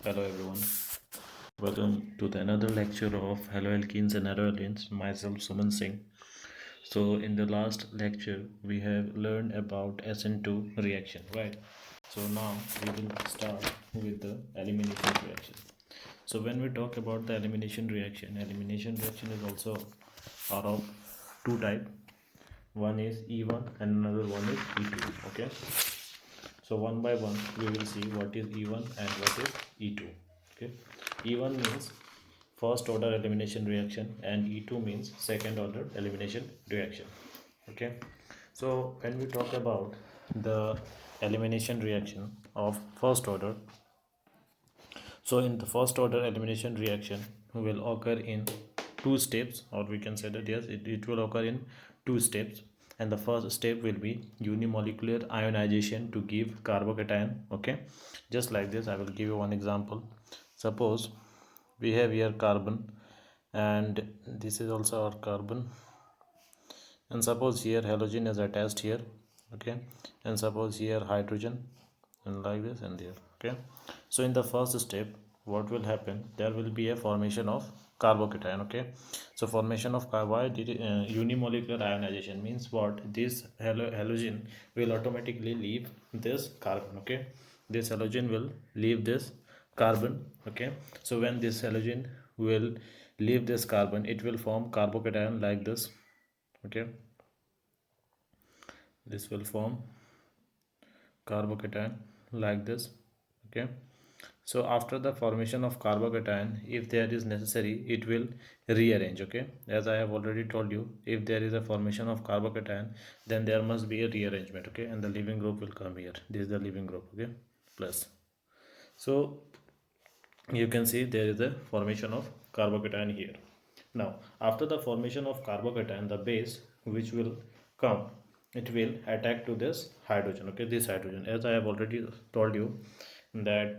Hello everyone. Welcome to the another lecture of Haloalkenes and Aroalkenes. Myself Suman Singh. So in the last lecture we have learned about SN2 reaction, right? So now we will start with the elimination reaction. So when we talk about the elimination reaction is also out of two type. One is E1 and another one is E2. Okay. So one by one we will see what is E1 and what is E2. Okay. E1 means first order elimination reaction and E2 means second order elimination reaction. Okay. So when we talk about the elimination reaction of first order, so in the first order elimination reaction will occur in two steps, or we can say that yes, it will occur in two steps. And the first step will be unimolecular ionization to give carbocation. Okay, just like this I will give you one example. Suppose we have here carbon, and this is also our carbon, and suppose here halogen is attached here. Okay, and suppose here hydrogen, and like this and there. Okay, so in the first step what will happen, there will be a formation of carbocation. Okay, so formation of unimolecular ionization means what, this halogen will automatically leave this carbon. Okay, this halogen will leave this carbon. Okay, so when this halogen will leave this carbon, it will form carbocation like this. Okay, this will form carbocation like this. Okay, so after the formation of carbocation, if there is necessary, it will rearrange. Okay, as I have already told you, if there is a formation of carbocation, then there must be a rearrangement. Okay, and the leaving group will come here. This is the leaving group. Okay, plus, so you can see there is a formation of carbocation here. Now after the formation of carbocation, the base which will come, it will attack to this hydrogen. Okay, this hydrogen, as I have already told you, that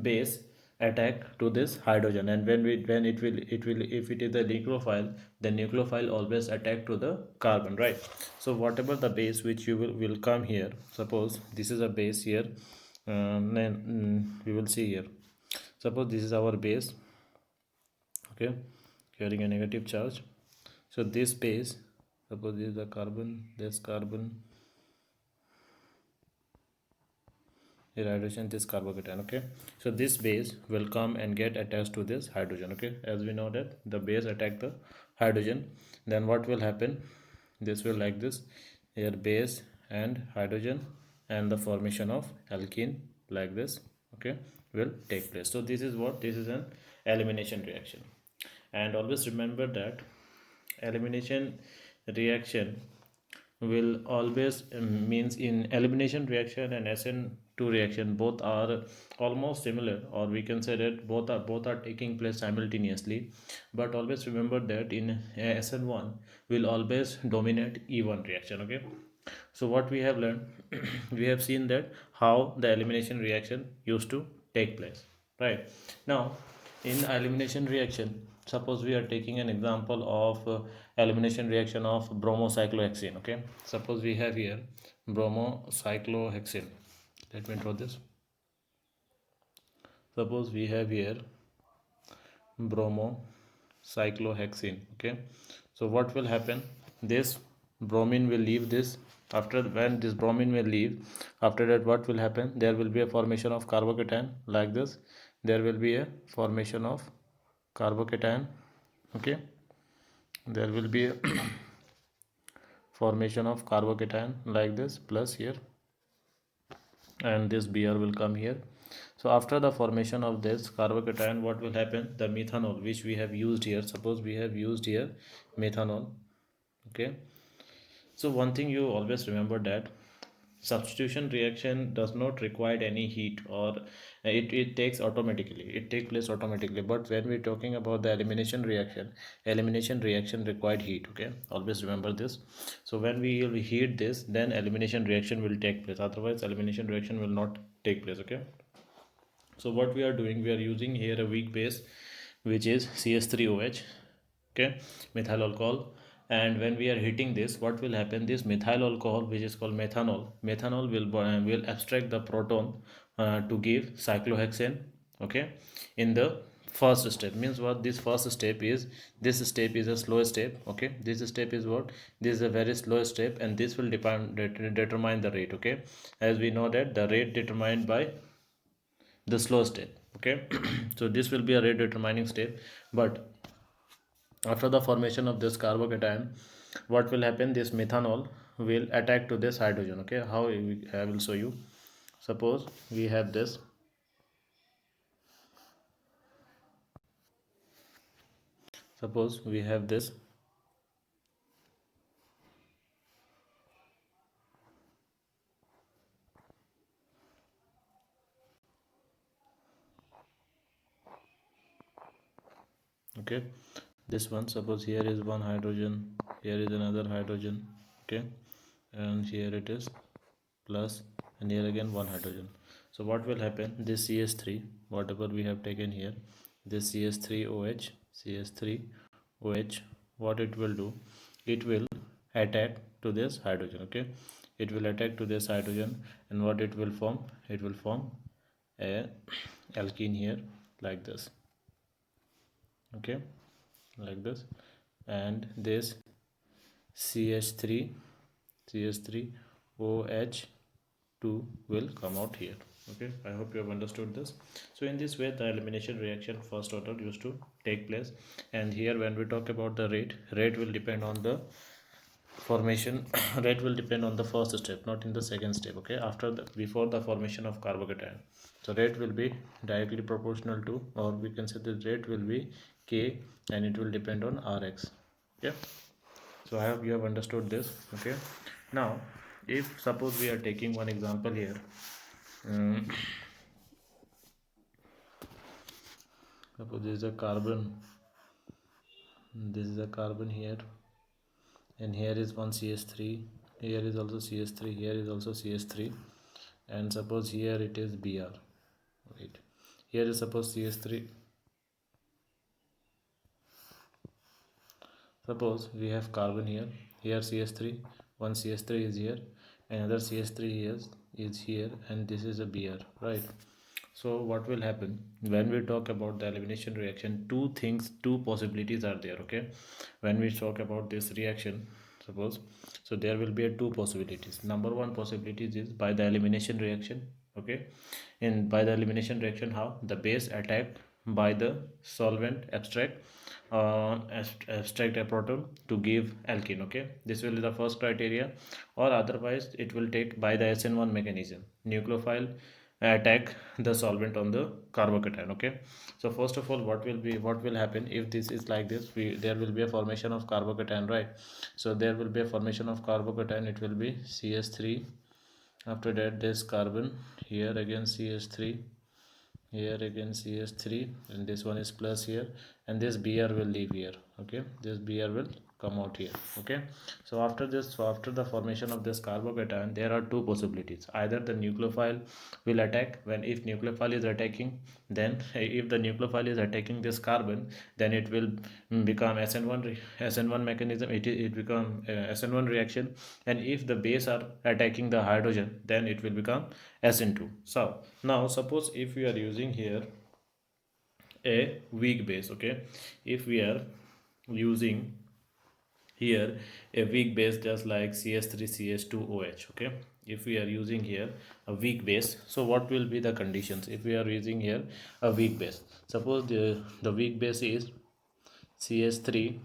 base attack to this hydrogen, and when it will if it is a nucleophile, the nucleophile always attack to the carbon, right? So whatever the base which you will come here, suppose this is a base here, then we will see here, suppose this is our base. Okay, carrying a negative charge. So this base, suppose this is the carbon, this carbon, the hydrogen, this carbocation. Okay, so this base will come and get attached to this hydrogen. Okay, as we know that the base attack the hydrogen, then what will happen, this will like this, here base and hydrogen, and the formation of alkene like this. Okay, will take place. So this is what, this is an elimination reaction. And always remember that elimination reaction will always means in elimination reaction and SN2 reaction, both are almost similar, or we can say that both are taking place simultaneously. But always remember that in SN1 will always dominate E1 reaction. Okay, so what we have learned, we have seen that how the elimination reaction used to take place, right? Now in elimination reaction, suppose we are taking an example of elimination reaction of bromocyclohexane. Okay, suppose we have here bromocyclohexane. Let me draw this. Suppose we have here bromocyclohexane. Okay, so what will happen, this bromine will leave this. After, when this bromine will leave, after that what will happen, there will be a formation of carbocation like this. There will be a formation of carbocation. Okay, there will be a formation of carbocation like this, plus here, and this Br will come here. So after the formation of this carbocation, what will happen, the methanol which we have used here, suppose we have used here methanol. Okay, so one thing you always remember, that substitution reaction does not require any heat, or it takes automatically, it take place automatically. But when we're talking about the elimination reaction required heat. Okay, always remember this. So when we will heat this, then elimination reaction will take place, otherwise elimination reaction will not take place. Okay, so what we are doing, we are using here a weak base which is CH3OH. Okay, methyl alcohol, And when we are heating this, what will happen, this methyl alcohol which is called methanol will abstract the proton to give cyclohexane, okay, in the first step. Means what, this first step is, this step is a slow step, okay, this step is what, this is a very slow step, and this will determine the rate, okay, as we know that the rate determined by the slow step, okay. So this will be a rate determining step. But after the formation of this carbocation, what will happen, this methanol will attack to this hydrogen, okay. How I will show you. Suppose we have this, suppose we have this, okay, this one, suppose here is one hydrogen, here is another hydrogen, okay, and here it is plus, and here again one hydrogen. So what will happen, this cs3, whatever we have taken here, this cs3oh, cs3oh, what it will do, it will attack to this hydrogen, okay, it will attack to this hydrogen, and what it will form, it will form a alkene here, like this, okay, like this. And this ch3 ch3oh2 will come out here, okay. I hope you have understood this. So in this way the elimination reaction first order used to take place. And here when we talk about the rate will depend on the formation rate will depend on the first step, not in the second step, okay, after the, before the formation of carbocation. So rate will be directly proportional to, or we can say the rate will be k, and it will depend on rx, okay. So I hope you have understood this, okay. Now if suppose we are taking one example here, um, suppose this is a carbon, this is a carbon here, and here is one ch3, here is also ch3, here is also ch3, and suppose here it is br, right, here is suppose ch3, suppose we have carbon here, here ch3, one ch3 is here, another ch3 is here, and this is a br, right. So what will happen when we talk about the elimination reaction, two things, two possibilities are there, okay. When we talk about this reaction, suppose, so there will be a two possibilities. Number one possibility is by the elimination reaction, okay. In by the elimination reaction, how the base attack by the solvent abstract a proton to give alkene, okay. This will be the first criteria. Or otherwise it will take by the SN1 mechanism, nucleophile attack the solvent on the carbocation, okay. So first of all, what will happen if this is like this, there will be a formation of carbocation, right. So there will be a formation of carbocation, it will be ch3, after that this carbon, here again ch3, here again ch3, and this one is plus here, and this br will leave here, okay, this br will come out here, okay. So after this, so after the formation of this carbocation, there are two possibilities. Either the nucleophile will attack, when if nucleophile is attacking, then if the nucleophile is attacking this carbon, then it will become SN1 mechanism, it become SN1 reaction. And if the base are attacking the hydrogen, then it will become SN2. So now suppose if we are using here a weak base, okay, if we are using here a weak base just like ch3ch2oh, okay, if we are using here a weak base, so what will be the conditions if we are using here a weak base. Suppose the weak base is ch3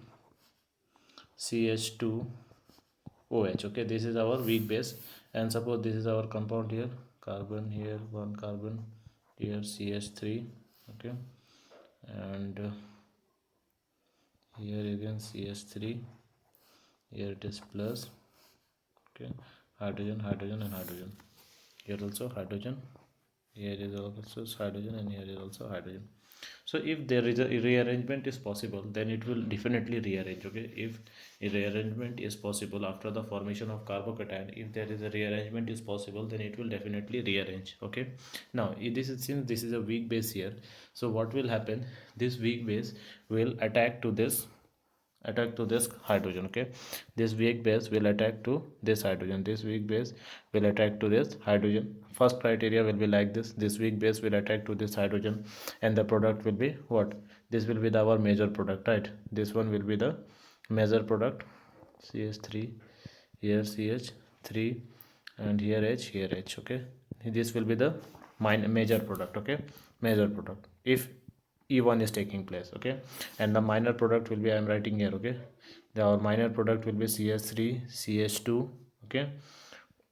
ch2oh, okay, this is our weak base. And suppose this is our compound here, carbon here, one carbon here, ch3, okay, and here again ch3, here it is plus, okay, hydrogen, hydrogen, and hydrogen, here also hydrogen, here is also hydrogen, and here is also hydrogen. So if there is a rearrangement is possible, then it will definitely rearrange, okay. If a rearrangement is possible after the formation of carbocation, if there is a rearrangement is possible, then it will definitely rearrange, okay. Now this is, since this is a weak base here, so what will happen, this weak base will attack to this attack to this hydrogen. Okay, this weak base will attack to this hydrogen, this weak base will attack to this hydrogen. First criteria will be like this weak base will attack to this hydrogen, and the product will be what? This will be our major product, right? This one will be the major product. CH3, here CH3, and here H, here H. Okay, this will be the major product. Okay, major product if E1 is taking place. Okay, and the minor product will be, I am writing here. Okay, our minor product will be CH3, CH2. Okay,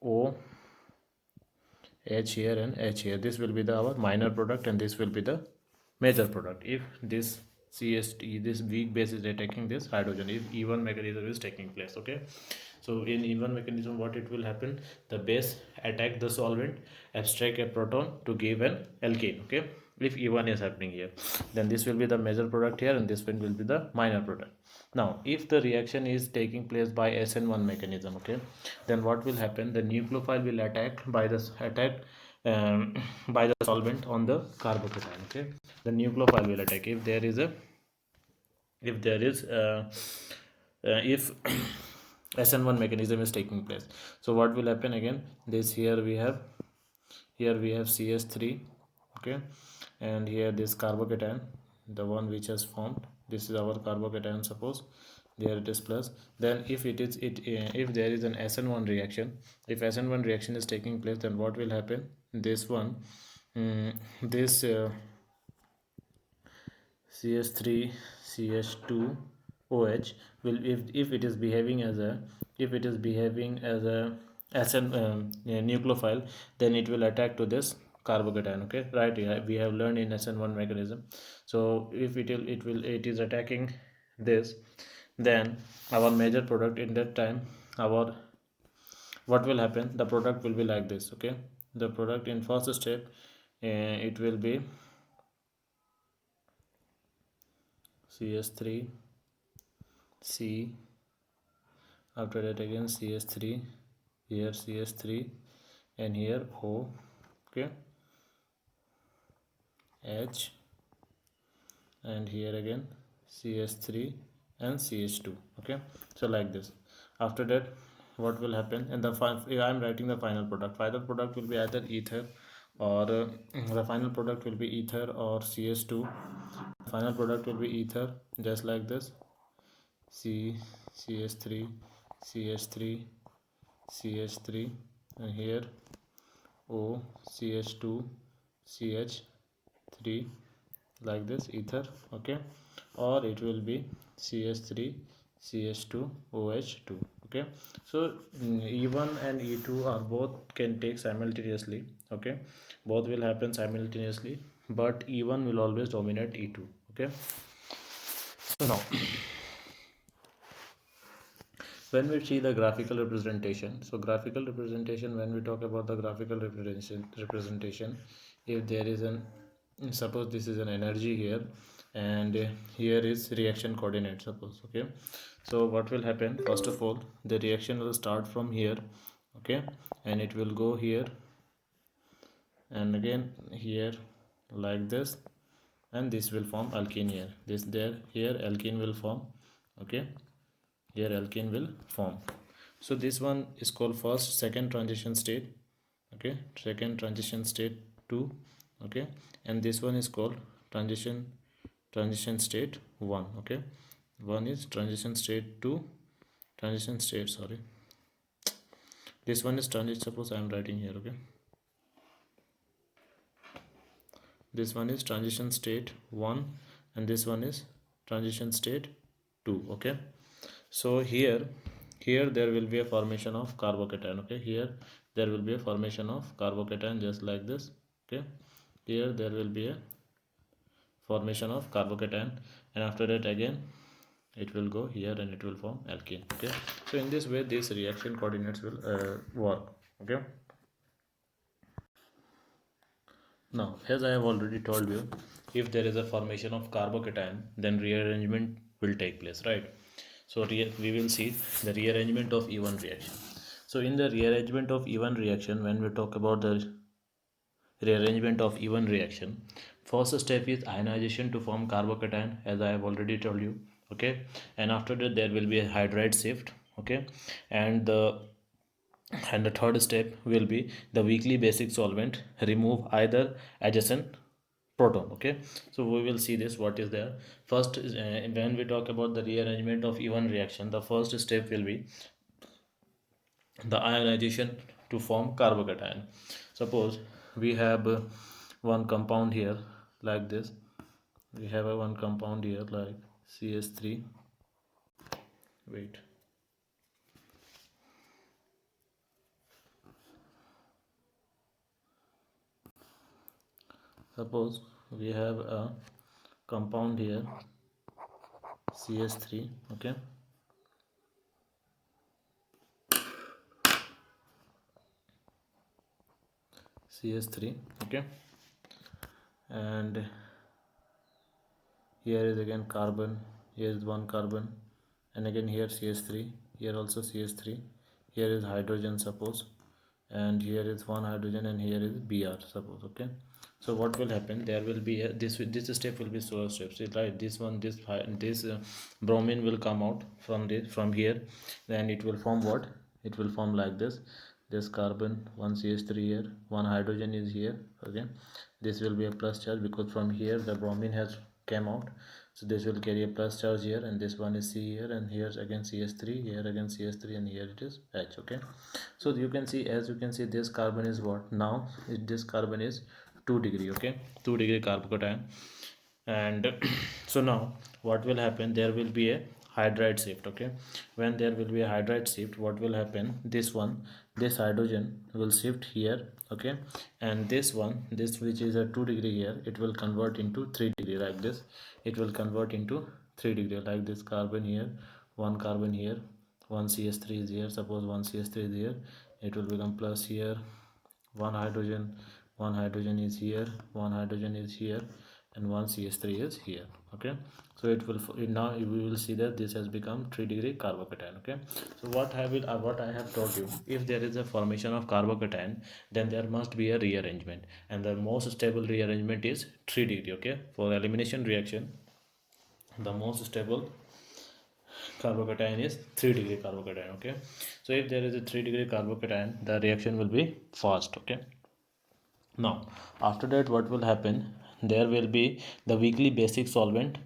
O, H here and H here. This will be our minor product, and this will be the major product if this CST, this weak base is attacking this hydrogen, if E1 mechanism is taking place. Okay, so in E1 mechanism, what it will happen? The base attack the solvent, abstract a proton to give an alkane. Okay, if E1 is happening here, then this will be the major product here, and this one will be the minor product. Now if the reaction is taking place by SN1 mechanism, okay, then what will happen? The nucleophile will attack by this attack by the solvent on the carbocation. Okay, the nucleophile will attack if there is a, if there is if SN1 mechanism is taking place. So what will happen again? This here we have, here we have CH3. Okay, and here this carbocation, the one which has formed, this is our carbocation, suppose there it is plus. Then if it is if there is an SN1 reaction, if SN1 reaction is taking place, then what will happen? This one, this CH3 CH2 OH will, if it is behaving as a, if it is behaving as a SN nucleophile, then it will attack to this carbocation. Okay, right? Yeah, we have learned in SN1 mechanism. So if it is attacking this, then our major product in that time, our, what will happen? The product will be like this. Okay, the product in first step, it will be CH3 C, after that again CH3, here CH3, and here O. Okay, H, and here again CH3 and CH2. Okay, so like this. After that, what will happen? And the I am writing the final product. Final product will be either ether, or the final product will be ether or CH2. Final product will be ether, just like this. CH3, CH3, CH3, and here O, CH2, CH3, like this, ether. Okay, or it will be CH3, CH2, OH2. Okay, so E1 and E2 are both can take simultaneously. Okay, both will happen simultaneously, but E1 will always dominate E2. Okay, so now when we see the graphical representation, so graphical representation, when we talk about the graphical representation, if there is an, suppose this is an energy here, and here is reaction coordinate, suppose. Okay, so what will happen? First of all, the reaction will start from here. Okay, and it will go here, and again here, like this, and this will form alkene here, this there, here alkene will form. Okay, here alkene will form. So this one is called first second transition state. Okay, second transition state 2. Okay, and this one is called transition state 1. Okay, one is transition state 2, transition state, sorry, this one is transition, suppose I am writing here. Okay, this one is transition state 1, and this one is transition state 2. Okay, so here there will be a formation of carbocation. Okay, here there will be a formation of carbocation, just like this. Okay, here there will be a formation of carbocation, and after that again it will go here and it will form alkene. Okay, so in this way these reaction coordinates will work. Okay, now as I have already told you, if there is a formation of carbocation, then rearrangement will take place, right? So we will see the rearrangement of E1 reaction. So in the rearrangement of E1 reaction, when we talk about the rearrangement of E1 reaction, first step is ionization to form carbocation, as I have already told you. okay, and after that there will be a hydride shift, okay, and the third step will be the weakly basic solvent remove either adjacent proton, okay. So we will see this what is there. First when we talk about the rearrangement of even reaction, the first step will be the ionization to form carbocation. Suppose we have one compound here like this. We have a one compound here like CS3. Wait. Suppose we have a compound here CS3, okay. CS3, okay, and here is again carbon, here is one carbon, and again here CS3, here also CS3, here is hydrogen suppose, and here is one hydrogen, and here is Br suppose, okay. So what will happen, there will be a, this step will be slow steps, right? This one, this bromine will come out from this, from here, then it will form what, it will form like this carbon, one CH3 here, one hydrogen is here, okay. This will be a plus charge because from here the bromine has came out, so this will carry a plus charge here, and this one is C here, and here again CS3, here again CS3, and here it is H, okay. So you can see, as you can see, this carbon is what now, this carbon is 2 degree, okay, 2 degree carbocation. And so now what will happen, there will be a hydride shift, okay. When there will be a hydride shift, what will happen, this one, this hydrogen will shift here, okay, and this one, this which is a 2 degree here, it will convert into 3 degree like this. It will convert into 3 degree like this carbon here, one carbon here, one CS3 is here, suppose one CS3 is here, it will become plus here, one hydrogen, one hydrogen is here, one hydrogen is here, and one CH3 is here, okay. So it will, now we will see that this has become 3 degree carbocation, okay. So what I have told you, if there is a formation of carbocation, then there must be a rearrangement, and the most stable rearrangement is 3 degree, okay. For elimination reaction, the most stable carbocation is 3 degree carbocation, okay. So if there is a 3 degree carbocation, the reaction will be fast, okay. Now, after that, what will happen? There will be the weakly basic solvent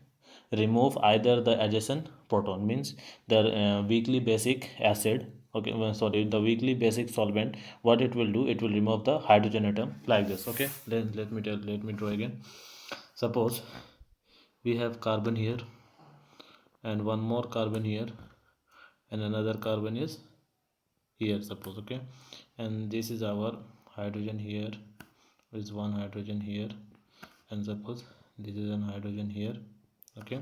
remove either the adjacent proton, means the weakly basic acid. Okay, well, sorry, the weakly basic solvent. What it will do? It will remove the hydrogen atom like this. Okay, let me draw again. Suppose we have carbon here and one more carbon here, and another carbon is here. Suppose, okay, and this is our hydrogen here, is one hydrogen here, and suppose this is an hydrogen here, okay.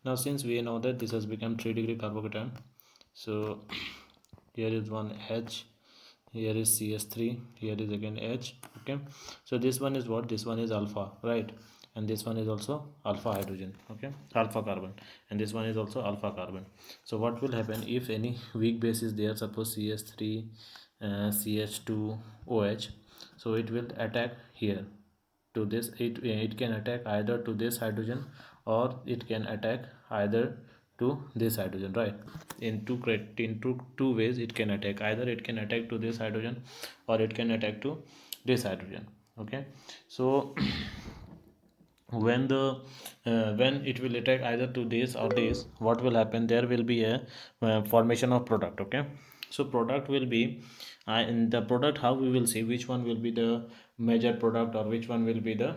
Now since we know that this has become 3 degree carbocation, so here is one H, here is CS3, here is again H, okay. So this one is what, this one is alpha, right, and this one is also alpha hydrogen, okay, alpha carbon, and this one is also alpha carbon. So what will happen, if any weak base is there, suppose CS3, CH2, OH, so it will attack here to this, it can attack either to this hydrogen, or it can attack either to this hydrogen, right. In two ways it can attack, either it can attack to this hydrogen, or it can attack to this hydrogen, okay. So when it will attack either to this or this, what will happen, there will be a formation of product, okay. So product will be in the product, how we will see which one will be the major product, or which one will be the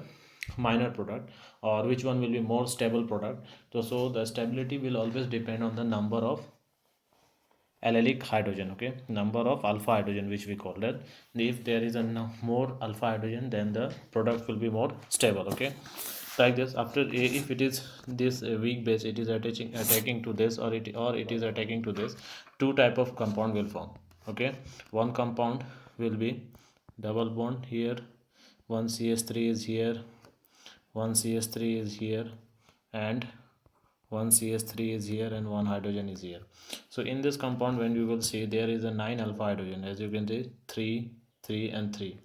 minor product, or which one will be more stable product. So the stability will always depend on the number of allylic hydrogen, okay, number of alpha hydrogen which we call that. If there is a more alpha hydrogen, then the product will be more stable, okay, like this. After if it is this weak base, it is attacking to this, or it is attacking to this, two type of compound will form, okay. One compound will be double bond here, one CS3 is here, one CS3 is here, and one CH3 is here, and one hydrogen is here. So in this compound, when we will see, there is a 9 alpha hydrogen, as you can see, 3, 3 and 3,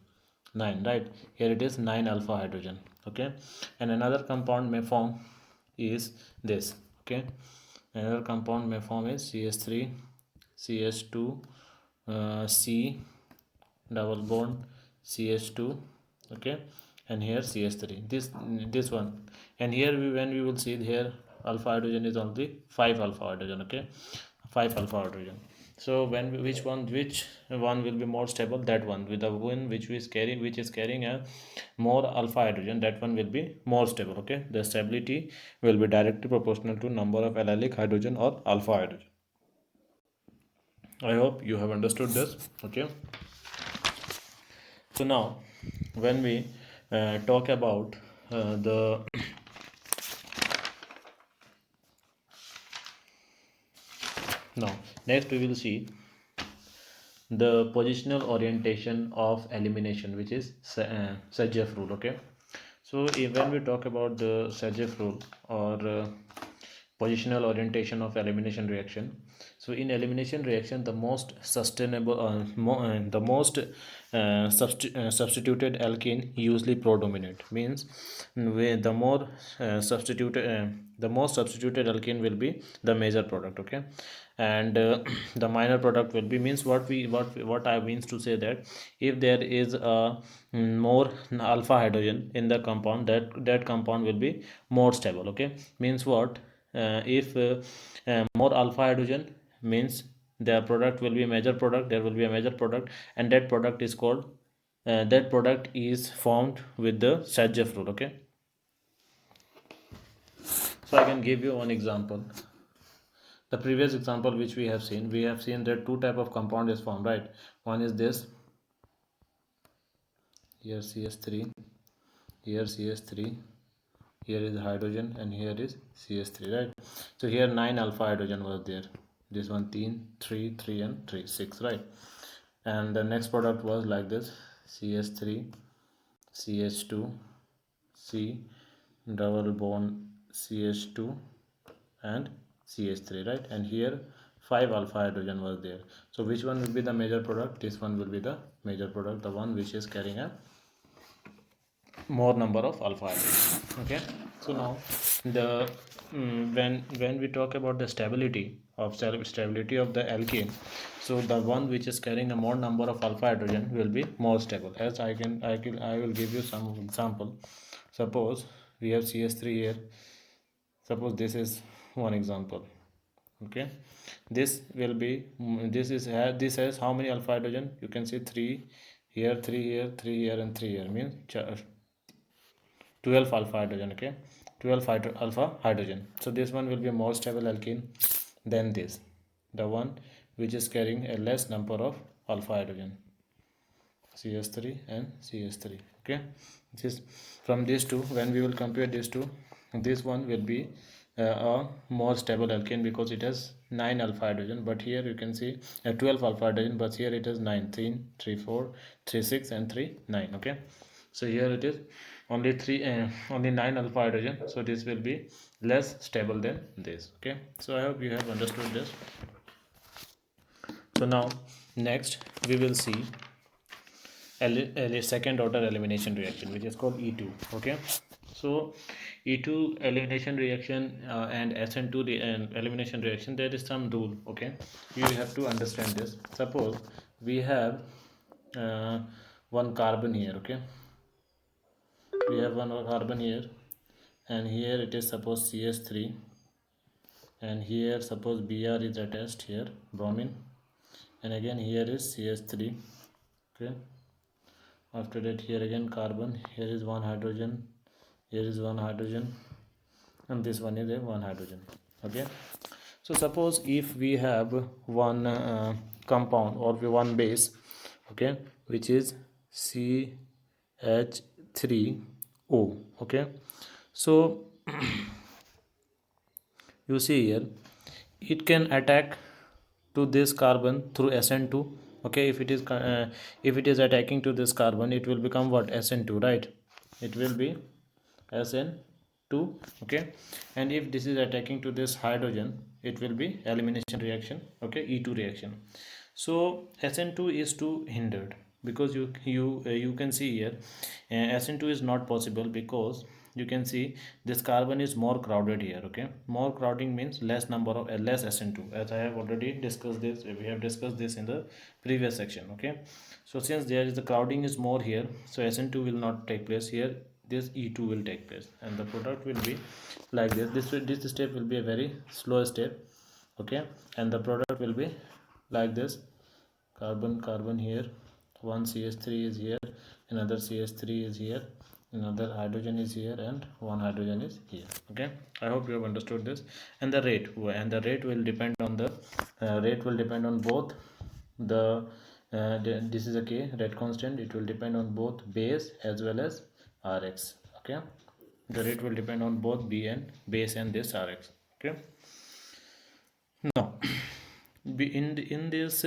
9, right. Here it is 9 alpha hydrogen, okay. And another compound may form is this, okay. another compound may form is CH3 CH2 C double bond CH2, okay, and here CH3, this one. And here when we will see here alpha hydrogen is only 5 alpha hydrogen, okay, 5 alpha hydrogen. So when which one will be more stable, that one with the one which is carrying a more alpha hydrogen, that one will be more stable, okay. The stability will be directly proportional to number of allylic hydrogen or alpha hydrogen. I hope you have understood this, okay. So now when we talk about the now next we will see the positional orientation of elimination, which is Sergev rule, okay. So when we talk about the Sergev rule or positional orientation of elimination reaction, so in elimination reaction the most sustainable the most substituted alkene usually predominate, means the more the most substituted alkene will be the major product, okay. And the minor product will be, means what I means to say that if there is a more alpha hydrogen in the compound, that compound will be more stable, okay. Means what, if more alpha hydrogen, means the product will be a major product, there will be a major product, and that product is called that product is formed with the Sergev rule, okay. So I can give you one example. The previous example which we have seen that two type of compound is formed, right. One is this, here CH3, here CH3, here is hydrogen, and here is CH3, right. So here 9 alpha hydrogen was there, this one 3 3 and 3 6, right. And the next product was like this, CH3 CH2 C double bond CH2 and CH3, right. And here 5 alpha hydrogen was there. So which one will be the major product? This one will be the major product, the one which is carrying a more number of alpha hydrogen, okay. So now the when we talk about the stability of the alkene, so the one which is carrying a more number of alpha hydrogen will be more stable. As I will give you some example. Suppose we have CH3 here, suppose this is one example, okay. This will be this has how many alpha hydrogen? You can see 3 here, 3 here, 3 here, and 3 here, means 12 alpha hydrogen, okay. 12 alpha hydrogen. So this one will be a more stable alkene than this, the one which is carrying a less number of alpha hydrogen, CH3 and CH3, okay. This from these two, when we will compare these two, this one will be a more stable alkene because it has 9 alpha hydrogen, but here you can see 12 alpha hydrogen, but here it is 9 3 3 4 3 6 and 3 9, okay. So here it is only 9 alpha hydrogen, so this will be less stable than this, okay. So I hope you have understood this. So now next we will see second order elimination reaction, which is called E2, okay. So E2 elimination reaction and SN2 elimination reaction, there is some rule, okay. You have to understand this. Suppose we have one carbon here, okay. We have one carbon here, and here it is suppose CH3, and here suppose Br is attached here, bromine, and again here is CH3, okay. After that here again carbon, here is one hydrogen, here is one hydrogen, and this one is a one hydrogen, okay. So suppose if we have one compound or one base, okay, which is CH3O, okay. So you see here it can attack to this carbon through SN2, okay. If it is attacking to this carbon, it will become what, SN2, right. It will be SN2, okay. And if this is attacking to this hydrogen, it will be elimination reaction, okay, E2 reaction. So SN2 is to hindered, because you can see here SN2 is not possible because you can see this carbon is more crowded here. Okay, more crowding means less number of less SN2, as I have already discussed this. We have discussed this in the previous section. Okay, so since there is the crowding is more here, so SN2 will not take place here, this E2 will take place, and the product will be like this step will be a very slow step. Okay, and the product will be like this: carbon carbon here, one CH3 is here, another CH3 is here, another hydrogen is here, and one hydrogen is here. Okay, I hope you have understood this. And the rate will depend on the rate will depend on both this is a K rate constant. It will depend on both base as well as Rx. Okay, the rate will depend on both B and base and this Rx. Okay, now in this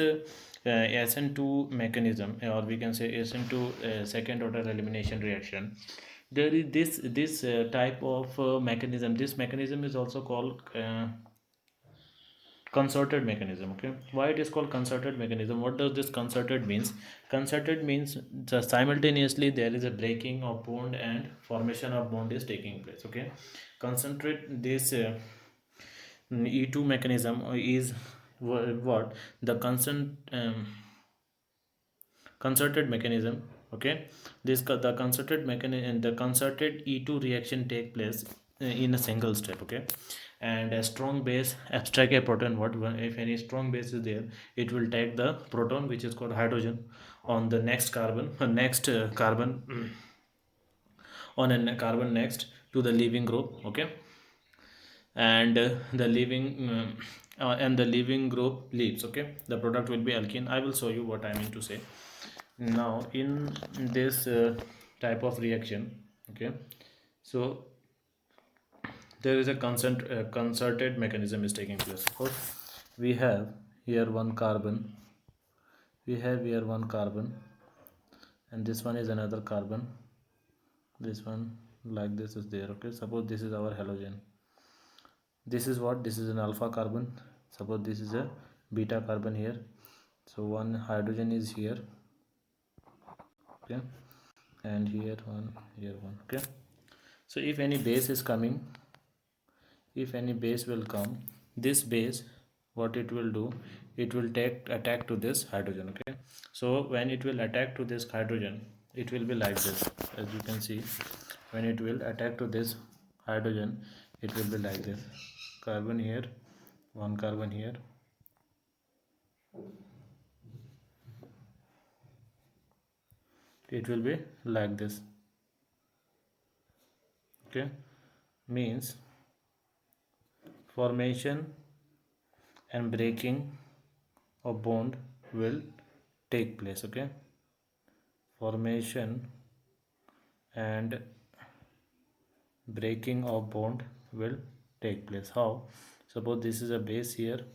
SN2 mechanism, or we can say SN2 second order elimination reaction, there is this type of mechanism. This mechanism is also called concerted mechanism. Okay, why it is called concerted mechanism? What does this concerted means? Concerted means simultaneously there is a breaking of bond and formation of bond is taking place. Okay, concentrate this E2 mechanism is what the concerted mechanism. Okay, the concerted mechanism, the concerted E2 reaction take place in a single step. Okay, and a strong base abstract a proton. What if any strong base is there, it will take the proton, which is called hydrogen, on the next carbon next carbon on a carbon next to the leaving group. Okay, and the leaving group leaves. Okay, the product will be alkene. I will show you what I mean to say. Now in this type of reaction, okay, so there is a concerted mechanism is taking place. Suppose we have here one carbon, and this one is another carbon, this one like this is there. Okay, suppose this is our halogen, this is what, this is an alpha carbon, suppose this is a beta carbon here, so one hydrogen is here. Okay, and here one, here one. Okay, so if any base is coming, if any base will come, this base, what it will do, it will take attack to this hydrogen. Okay, so when it will attack to this hydrogen, it will be like this. As you can see, when it will attack to this hydrogen, it will be like this: carbon here, one carbon here, it will be like this. Okay, means formation and breaking of bond will take place. Okay, formation and breaking of bond will take place. How? Suppose this is a base here,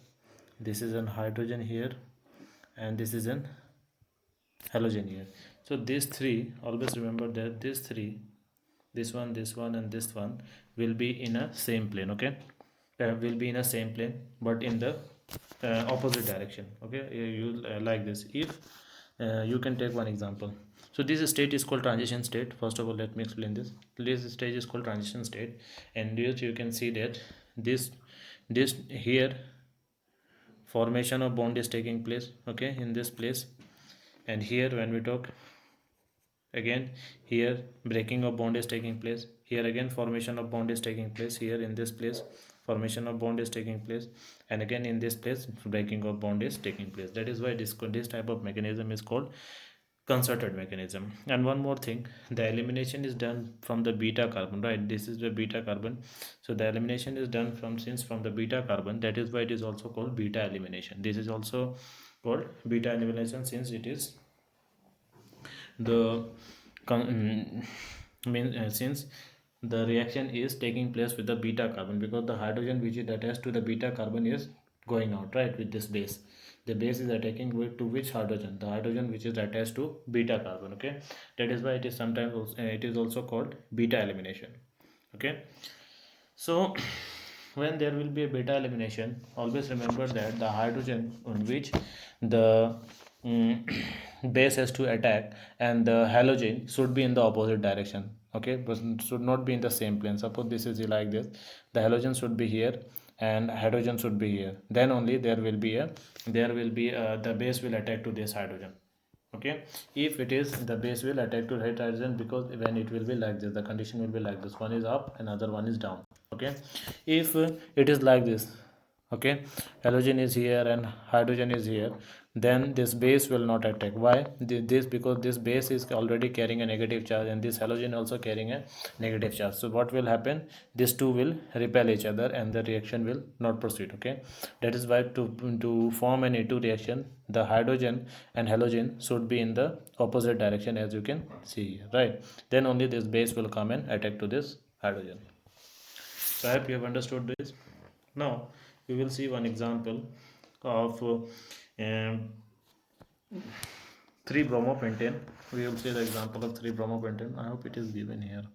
this is an hydrogen here, and this is an halogen here. So these three, always remember that these three, this one and this one, will be in a same plane. Okay, will be in a same plane, but in the opposite direction. Okay, you like this. If you can take one example. So this state is called transition state. First of all, let me explain this. This stage is called transition state, and here you can see that this here formation of bond is taking place. Okay, in this place, and here when we talk again, here breaking of bond is taking place, here again formation of bond is taking place, here in this place formation of bond is taking place, and again in this place breaking of bond is taking place. That is why this type of mechanism is called concerted mechanism. And one more thing, the elimination is done from the beta carbon, right? This is the beta carbon, so the elimination is done from the beta carbon. That is why it is also called beta elimination. This is also called beta elimination, since it is the since the reaction is taking place with the beta carbon, because the hydrogen which is attached to the beta carbon is going out, right? With this base, the base is attacking to which hydrogen? The hydrogen which is attached to beta carbon. Okay, that is why it is sometimes also, it is also called beta elimination. Okay, so when there will be a beta elimination, always remember that the hydrogen on which the base has to attack, and the halogen should be in the opposite direction. Okay, but should not be in the same plane. Suppose this is like this, the halogen should be here and hydrogen should be here. Then only the base will attack to this hydrogen. Okay, if it is, the base will attack to hydrogen, because when it will be like this, the condition will be like this: one is up, another one is down. Okay, if it is like this, okay, halogen is here and hydrogen is here, then this base will not attack. Why? This because this base is already carrying a negative charge, and this halogen also carrying a negative charge. So what will happen, these two will repel each other and the reaction will not proceed. Okay, that is why to form an A2 reaction, the hydrogen and halogen should be in the opposite direction, as you can see here, right? Then only this base will come and attack to this hydrogen. So I hope you have understood this. Now we will see one example of 3-bromopentane. We will see the example of 3-bromopentane. I hope it is given here.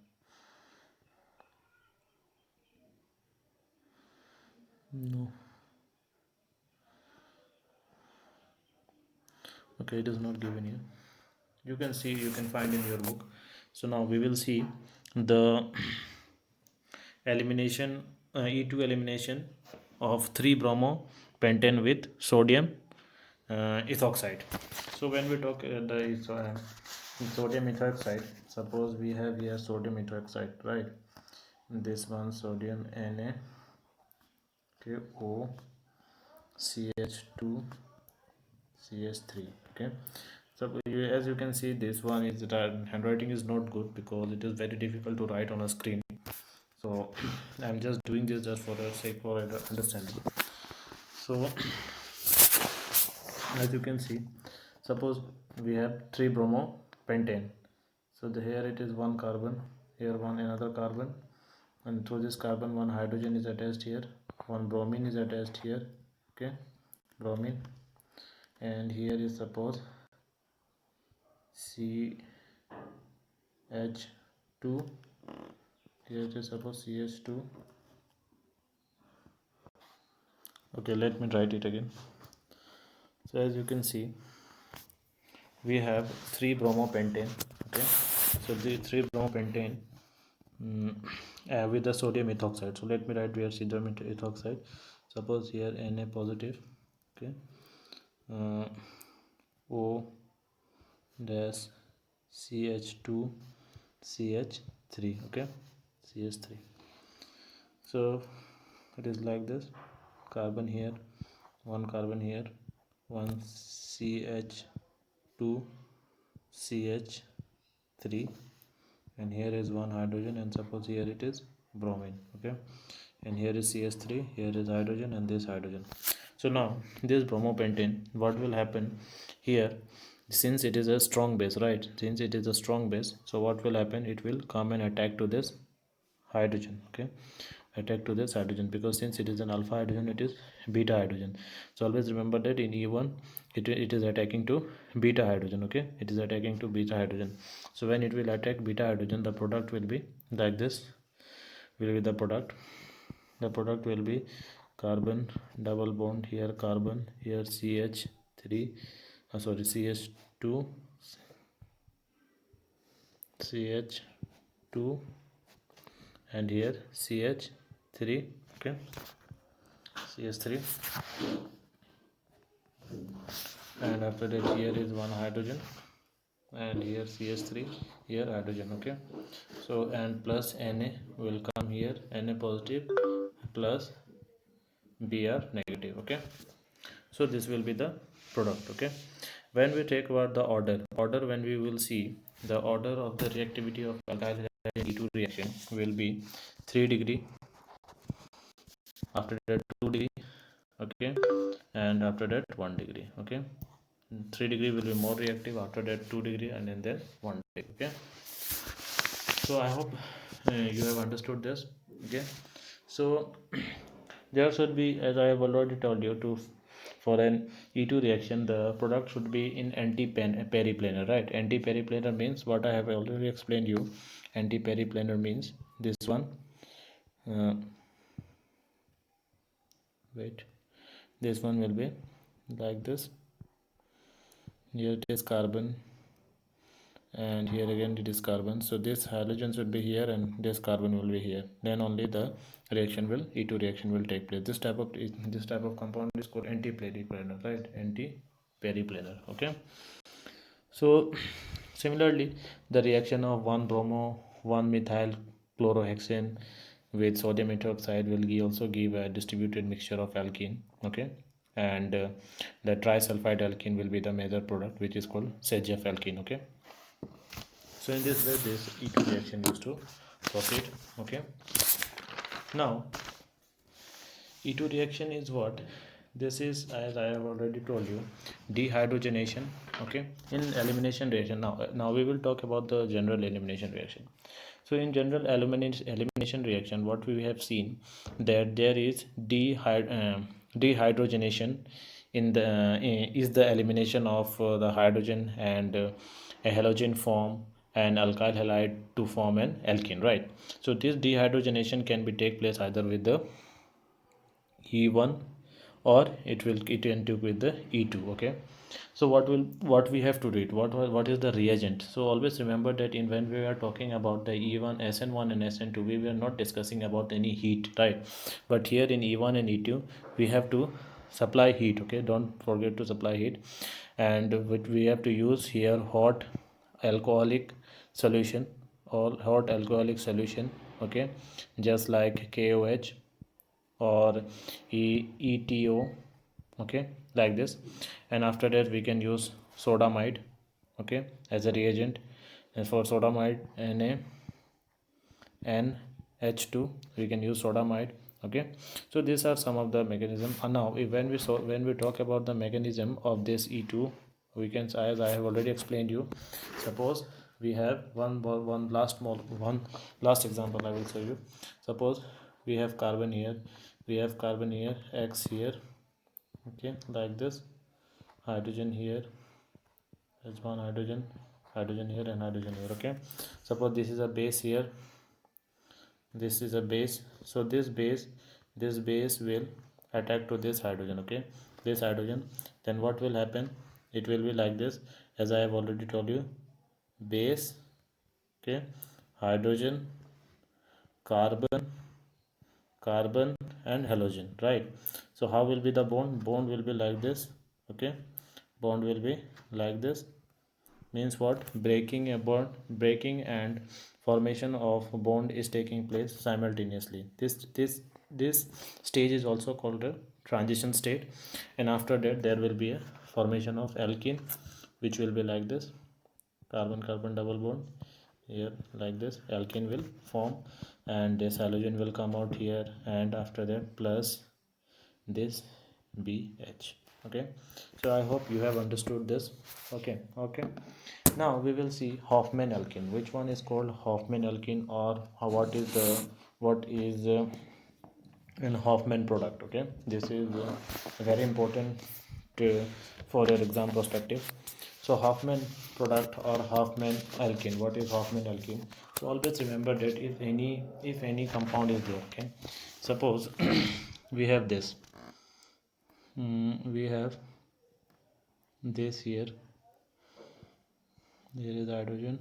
No. Okay, it is not given here. You can see, you can find in your book. So now we will see the elimination, E2 elimination of 3-bromopentane with sodium ethoxide. So when we talk sodium ethoxide, suppose we have here sodium ethoxide, right? This one sodium Na, okay, O CH2 CH3. Okay, so as you can see, this one is that handwriting is not good because it is very difficult to write on a screen. So I'm just doing this just for the sake for understanding. So as you can see, suppose we have 3-bromopentane. So here it is one carbon, here one another carbon, and through this carbon one hydrogen is attached here, one bromine is attached here. Okay, bromine, and here is suppose CH2, here it is suppose CH2. Okay, let me write it again. So as you can see, we have 3-bromopentane. Okay, so the 3-bromopentane with the sodium ethoxide. So let me write here sodium ethoxide. Suppose here Na positive. Okay, O dash CH2 CH3. Okay, CH3. So it is like this: carbon here, one carbon here, one CH2 CH3, and here is one hydrogen, and suppose here it is bromine. Okay, and here is CH3, here is hydrogen, and this hydrogen. So now this bromopentane, what will happen here, since it is a strong base, right? Since it is a strong base, so what will happen, it will come and attack to this hydrogen. Okay, attack to this hydrogen, because since it is an alpha hydrogen, it is beta hydrogen. So always remember that in E1 it is attacking to beta hydrogen. Okay, it is attacking to beta hydrogen. So when it will attack beta hydrogen, the product will be like this, will be the product will be carbon double bond, here carbon, here CH3, sorry, CH2 CH2, and here CH3. Okay, CH3, and after that here is one hydrogen, and here CH3, here hydrogen. Okay, so and plus Na will come here, Na positive plus Br negative. Okay, so this will be the product. Okay, when we take about the order, when we will see the order of the reactivity of alkyl halide E2 reaction will be 3 degree, after that 2 degree. Okay, and after that 1 degree. Okay, 3 degree will be more reactive, after that 2 degree, and then 1 degree. Okay, so I hope you have understood this. Okay, so there should be, as I have already told you, to for an E2 reaction, the product should be in anti-periplanar, right? Anti-periplanar means what I have already explained you. Anti-periplanar means this one, wait, this one will be like this, here it is carbon, and here again it is carbon. So this halogens will be here and this carbon will be here, then only the reaction will E2 reaction will take place. This type of compound is called anti-periplanar, right? Anti-periplanar. Okay. So similarly, the reaction of 1 methyl chlorohexane with sodium hydroxide will also give a distributed mixture of alkene. Okay. And the trisulfide alkene will be the major product, which is called SEGF alkene. Okay. So in this way, this E2 reaction used to proceed. Okay. Now E2 reaction is what? This is, as I have already told you, dehydrogenation. Okay. In elimination reaction, now we will talk about the general elimination reaction. So in general elimination reaction, what we have seen, that there is dehydrogenation in the is the elimination of the hydrogen and a halogen form an alkyl halide to form an alkene, right? So this dehydrogenation can be take place either with the E1 or it into with the E2. Okay. So what we have to read, what is the reagent? So always remember that in when we are talking about the E1 SN1 and SN2, we were not discussing about any heat, right? But here in E1 and E2 we have to supply heat. Okay, don't forget to supply heat. And what we have to use here, hot alcoholic solution or hot alcoholic solution. Okay, just like KOH or ETO. Okay, like this. And after that we can use sodamide, okay, as a reagent. And for sodamide NH2 we can use sodamide. Okay. So these are some of the mechanism. And now when we talk about the mechanism of this E2, we can, as I have already explained you, suppose we have one last example I will show you. Suppose we have carbon here, X here. Okay, like this. Hydrogen here, there's one hydrogen here and hydrogen here. Okay, suppose this is a base here, this is a base. So this base will attack to this hydrogen. Okay, this hydrogen, then what will happen? It will be like this, as I have already told you, base, okay, hydrogen, carbon and halogen, right? So how will be the bond will be like this. Okay, bond will be like this. Means what? Breaking and formation of bond is taking place simultaneously. This stage is also called a transition state. And after that there will be a formation of alkene, which will be like this, carbon carbon double bond here, like this alkene will form, and this halogen will come out here, and after that plus this BH. Okay, so I hope you have understood this. Okay. Now we will see Hoffman alkene. Which one is called Hoffman alkene, or what is an Hoffman product? Okay, this is very important to, for your exam perspective. So Hoffman product or Hoffman alkene. What is Hoffman alkene? So always remember that if any compound is there. Okay, suppose we have this. We have this here. Here is hydrogen.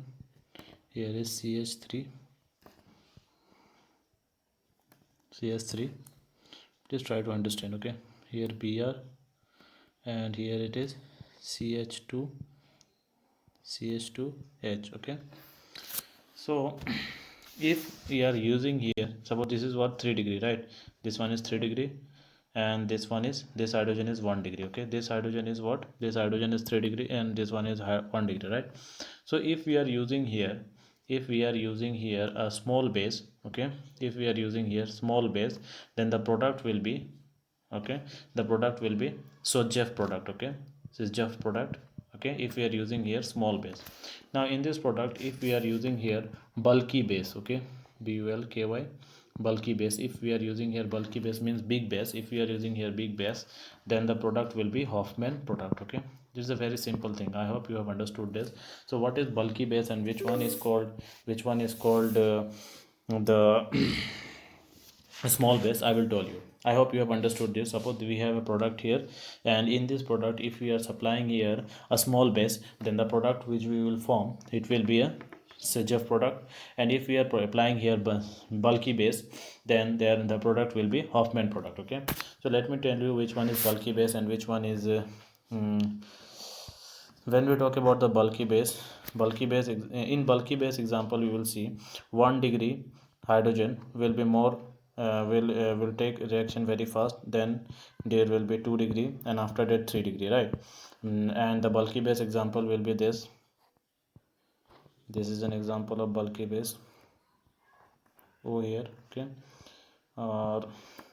Here is CH3. Just try to understand. Okay. Here Br, and here it is CH2H. Okay. So if we are using here, suppose this is what, 3 degree, right? This one is 3 degree, and this hydrogen is 1 degree. Okay, this hydrogen is what? This hydrogen is 3 degree, and this one is 1 degree, right? So if we are using here a small base, okay, if we are using here small base, then the product will be, okay, the product will be SOJF product. Okay, SOJF product. Okay, if we are using here small base. Now in this product, if we are using here bulky base, okay, BULKY, bulky base, if we are using here bulky base means big base, if we are using here big base, then the product will be Hoffman product. Okay, this is a very simple thing. I hope you have understood this. So what is bulky base and which one is called the a small base, I will tell you. I hope you have understood this. Suppose we have a product here, and in this product if we are supplying here a small base, then the product which we will form, it will be a Sejaf product. And if we are applying here bulky base, then the product will be Hoffman product. Okay, so let me tell you which one is bulky base and which one is mm, when we talk about the bulky base in bulky base example, you will see 1 degree hydrogen will be more will take reaction very fast, then there will be 2 degree, and after that 3 degree, right? And the bulky base example will be this is an example of bulky base over here. Okay, or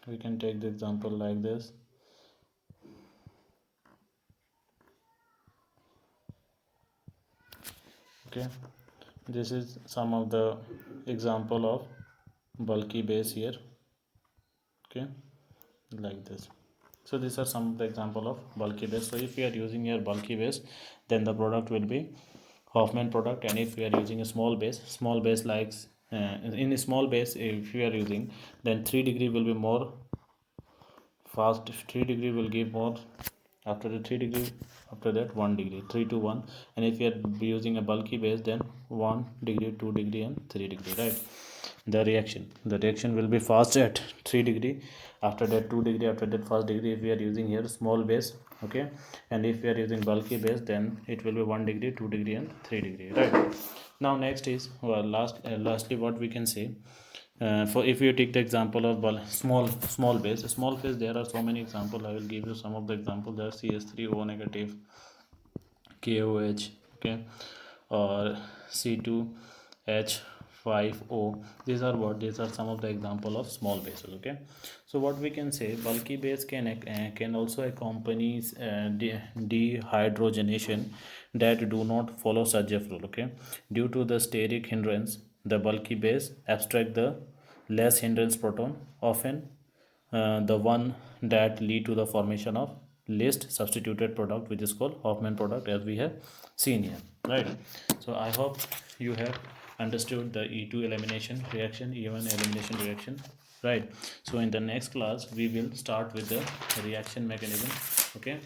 we can take the example like this. Okay, this is some of the example of bulky base here. Okay, like this. So these are some of the example of bulky base. So if you are using your bulky base, then the product will be Hoffman product. And if you are using a small base like in a small base, if you are using, then 3 degree will be more fast. 3 degree will give more, after the 3 degree, after that 1 degree, 3 to 1. And if you are using a bulky base, then 1 degree, 2 degree and 3 degree, right? The reaction will be fast at 3 degree, after that 2 degree, after that 1 degree if we are using here small base. Okay, and if we are using bulky base, then it will be 1 degree, 2 degree and 3 degree, right? Now next is, well, lastly what we can say, for if you take the example of small base, there are so many examples. I will give you some of the examples. There are CS3O negative, KOH, okay, or C2H5O. These are some of the example of small bases. Okay, so what we can say, bulky base can also accompany dehydrogenation that do not follow Sajjaf rule. Okay, due to the steric hindrance, the bulky base abstract the less hindrance proton, often the one that lead to the formation of least substituted product, which is called Hoffman product, as we have seen here, right? So I hope you have understood the E2 elimination reaction, E1 elimination reaction, right? So in the next class we will start with the reaction mechanism. Okay,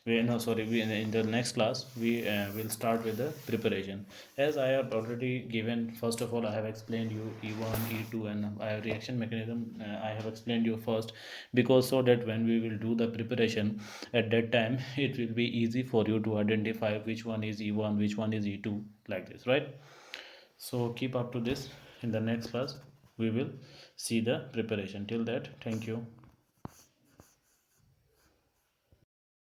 we no sorry we in the next class we will start with the preparation. As I have already given, first of all I have explained you E1, E2, and I have reaction mechanism. I have explained you first, because so that when we will do the preparation, at that time it will be easy for you to identify which one is E1, which one is E2, like this, right? So keep up to this. In the next class we will see the preparation. Till that, thank you.